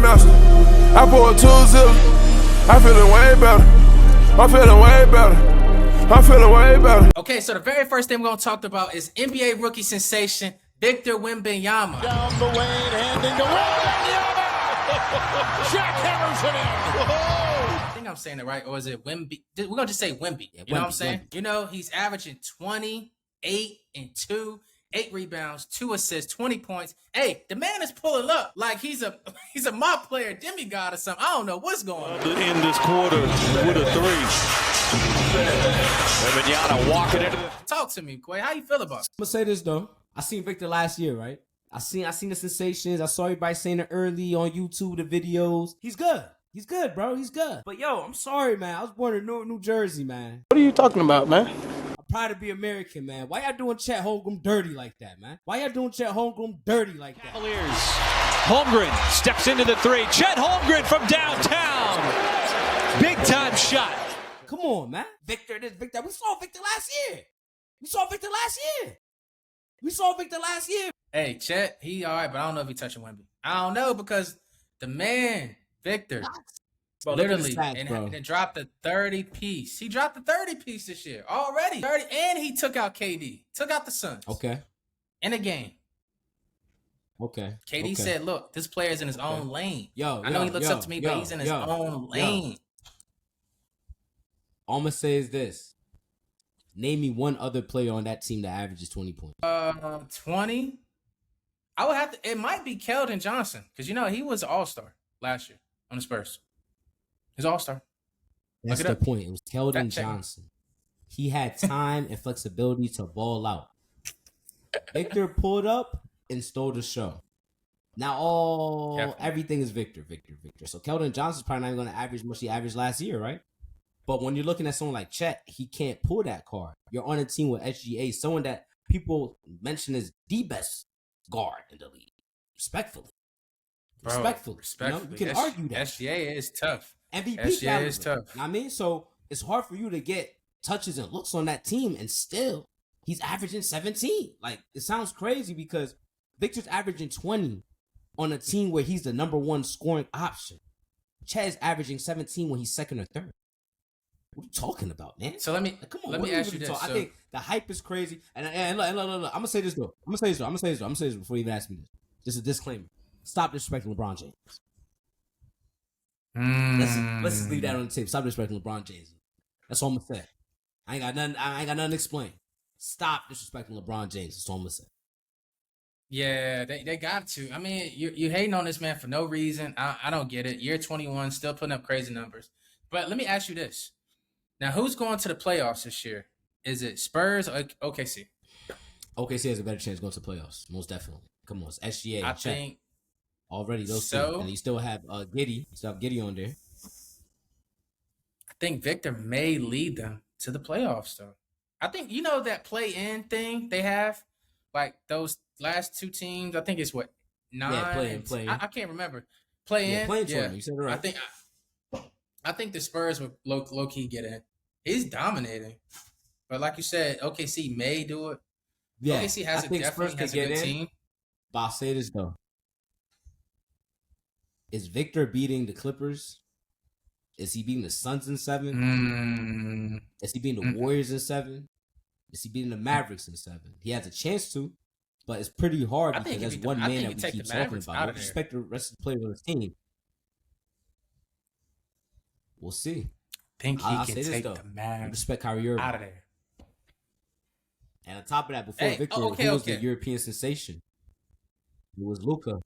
master. I pulled 2 zips. I feeling way better. I'm feeling way better. I'm feeling way better. Okay, so the very first thing we're going to talk about is NBA rookie sensation Victor Wembanyama. Down the lane, handing to Wembanyama. Jackhammers it in. I think I'm saying it right, or is it Wemby? We're going to just say Wemby. You know what I'm saying? You know, he's averaging 20, 8, and 2. 8 rebounds, 2 assists, 20 points. Hey, the man is pulling up like he's a mock player, demigod or something. I don't know what's going on. To end this quarter with a 3. Wembanyama walking into the... Talk to me, Quay. How you feel about it? I'm gonna say this though. I seen Victor last year, right? I seen the sensations. I saw everybody saying it early on YouTube, the videos. He's good. He's good, bro. He's good. But yo, I'm sorry, man. I was born in New Jersey, man. What are you talking about, man? I'm proud to be American, man. Why y'all doing Chet Holmgren dirty like that, man? Why y'all doing Chet Holmgren dirty like that? Cavaliers. Holmgren steps into the 3. Chet Holmgren from downtown. Big time shot. Come on, man. Victor. We saw Victor last year. Hey, Chet, he all right, but I don't know if he touching Wemby. I don't know because the man, Victor, literally, and dropped the 30 piece. He dropped the 30 piece this year already. 30, and he took out KD, took out the Suns. Okay. In a game. Okay. KD said, "Look, this player's in his own lane. I know he looks up to me, but he's in his own lane." All I'm gonna say is this: name me one other player on that team that averages 20 points. 20. I would have to. It might be Keldon Johnson because he was an All-Star last year on the Spurs. He's All-Star. That's the point. It was Keldon Johnson. He had time and flexibility to ball out. Victor pulled up and stole the show. Now everything is Victor. So Keldon Johnson's probably not even going to average much he averaged last year, right? But when you're looking at someone like Chet, he can't pull that card. You're on a team with SGA, someone that people mention as the best guard in the league. Respectfully. You can argue that. SGA is tough. MVP SGA is tough. You know what I mean? So it's hard for you to get touches and looks on that team, and still he's averaging 17. Like, it sounds crazy because Victor's averaging 20 on a team where he's the number 1 scoring option. Chet is averaging 17 when he's second or third. What are you talking about, man? So let me ask you this. I think the hype is crazy. And look, I'm gonna say this though. I'm gonna say this before you even ask me this. Just a disclaimer. Stop disrespecting LeBron James. Let's just leave that on the tape. Stop disrespecting LeBron James. That's all I'm gonna say. I ain't got nothing to explain. Stop disrespecting LeBron James. That's all I'm gonna say. Yeah, they got to. I mean, you hating on this man for no reason. I don't get it. Year 21, still putting up crazy numbers. But let me ask you this. Now, who's going to the playoffs this year? Is it Spurs or OKC? OKC has a better chance going to the playoffs, most definitely. Come on, it's SGA. I think already those two, and you still have Giddy. You still have Giddy on there. I think Victor may lead them to the playoffs, though. I think that play-in thing they have, like those last 2 teams. I think it's 9. Yeah, play-in. I can't remember. Play-in. Yeah, you said it right. I think the Spurs would low key get in. He's dominating, but like you said, OKC may do it. Yeah, OKC has a good team. But I'll say this though: is Victor beating the Clippers? Is he beating the Suns in 7? Is he beating the Warriors in 7? Is he beating the Mavericks in 7? He has a chance to, but it's pretty hard because there's one man that we keep talking about. With respect to the rest of the players on the team. We'll see. Think he can take the Mavericks respect Kyrie Irving out of there. And on top of that, before Victor, who was the European sensation? It was Luka.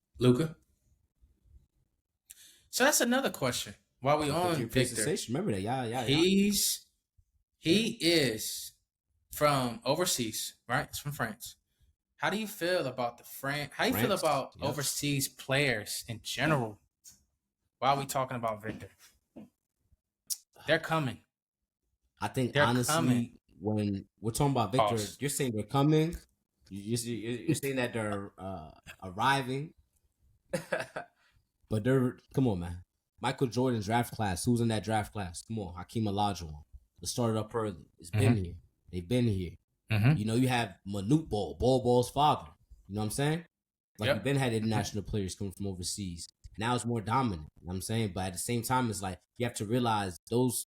So that's another question. While we on Victor, sensation. Remember that? Yeah. He is from overseas, right? It's from France. How do you feel about feel about overseas players in general? Why are we talking about Victor? They're coming. I think honestly, when we're talking about Victor, you're saying they're coming. You're saying that they're arriving. But come on, man. Michael Jordan's draft class. Who's in that draft class? Come on, Hakeem Olajuwon. Let's start it up early. It's been here. They've been here. You have Manute Bol, Ball's father. You know what I'm saying? Like, you've been had international players coming from overseas. Now it's more dominant. You know what I'm saying? But at the same time, it's like you have to realize those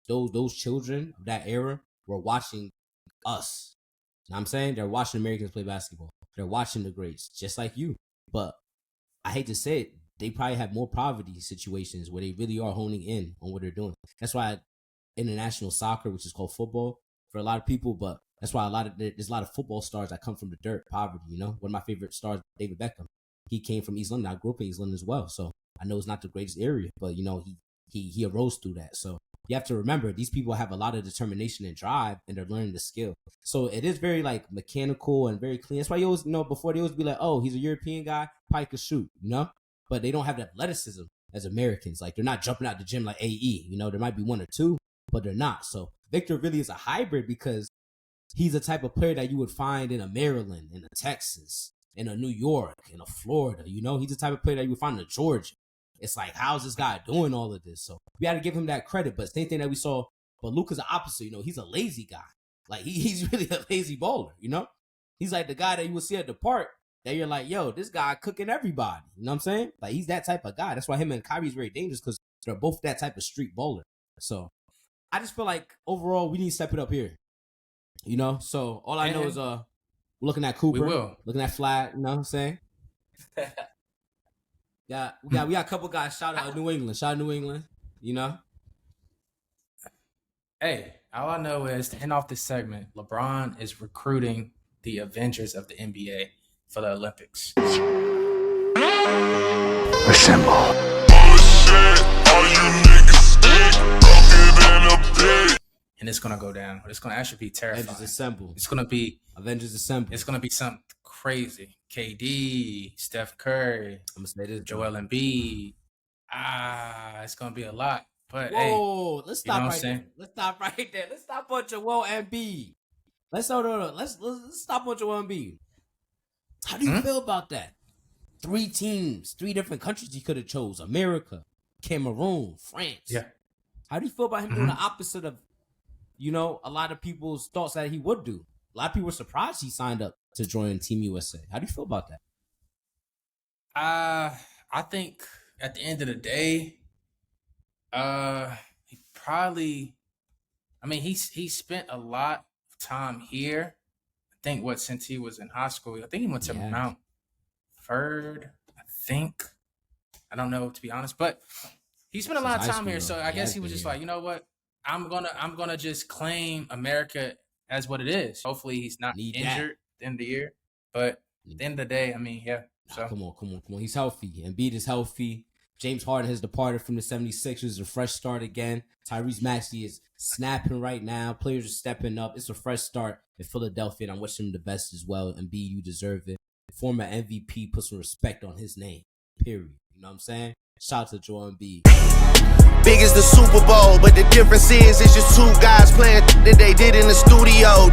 children of that era were watching us. You know what I'm saying? They're watching Americans play basketball. They're watching the greats, just like you. But I hate to say it, they probably have more poverty situations where they really are honing in on what they're doing. That's why international soccer, which is called football for a lot of people, but that's why there's a lot of football stars that come from the dirt, poverty, you know? One of my favorite stars, David Beckham. He came from East London. I grew up in East London as well. So I know it's not the greatest area, but you know, he arose through that. So you have to remember these people have a lot of determination and drive, and they're learning the skill. So it is very like mechanical and very clean. That's why you always, you know, before they always be like, oh, he's a European guy, probably could shoot, you know? But they don't have the athleticism as Americans. Like they're not jumping out the gym like AE, you know, there might be one or two, but they're not. So Victor really is a hybrid because he's the type of player that you would find in a Maryland, in a Texas, in a New York, in a Florida, you know? He's the type of player that you would find in Georgia. It's like, how's this guy doing all of this? So we got to give him that credit. But same thing that we saw, but Luka's the opposite. You know, he's a lazy guy. Like he's really a lazy baller. You know, he's like the guy that you would see at the park that you're like, yo, this guy cooking everybody. You know what I'm saying? Like he's that type of guy. That's why him and Kyrie is very dangerous because they're both that type of street baller. So I just feel like overall we need to step it up here. You know, so all I know is we're looking at Cooper, looking at Flat. You know what I'm saying? Yeah, we got a couple guys. Shout out New England. You know. Hey, all I know is to end off this segment, LeBron is recruiting the Avengers of the NBA for the Olympics. Assemble. And it's gonna go down. It's gonna actually be terrifying. Avengers Assemble. It's gonna be Avengers Assemble. It's gonna be something crazy. KD, Steph Curry, I'm gonna say this, Joel Embiid. It's gonna be a lot. But whoa, hey, let's stop right there. Let's stop right there. Let's stop on Joel Embiid. Let's stop on Joel Embiid. How do you feel about that? 3 teams, 3 different countries he could have chose: America, Cameroon, France. Yeah. How do you feel about him doing the opposite of, you know, a lot of people's thoughts that he would do? A lot of people were surprised he signed up to join Team USA. How do you feel about that? I think at the end of the day, he probably, I mean, he spent a lot of time here. I think since he was in high school, I think he went to Mount Ferd, I think. I don't know, to be honest, but he spent a lot of time here. So I guess he was just like, you know what? I'm gonna just claim America as what it is. Hopefully he's not injured at the end of the year. But at the end of the day, I mean, yeah. So come on. He's healthy. Embiid is healthy. James Harden has departed from the 76ers. A fresh start again. Tyrese Maxey is snapping right now. Players are stepping up. It's a fresh start in Philadelphia, and I'm wishing him the best as well. Embiid, you deserve it. Former MVP, put some respect on his name. Period. You know what I'm saying? Shout out to Joel Embiid. Big as the Super Bowl, but the difference is it's just 2 guys playing that they did in the studio.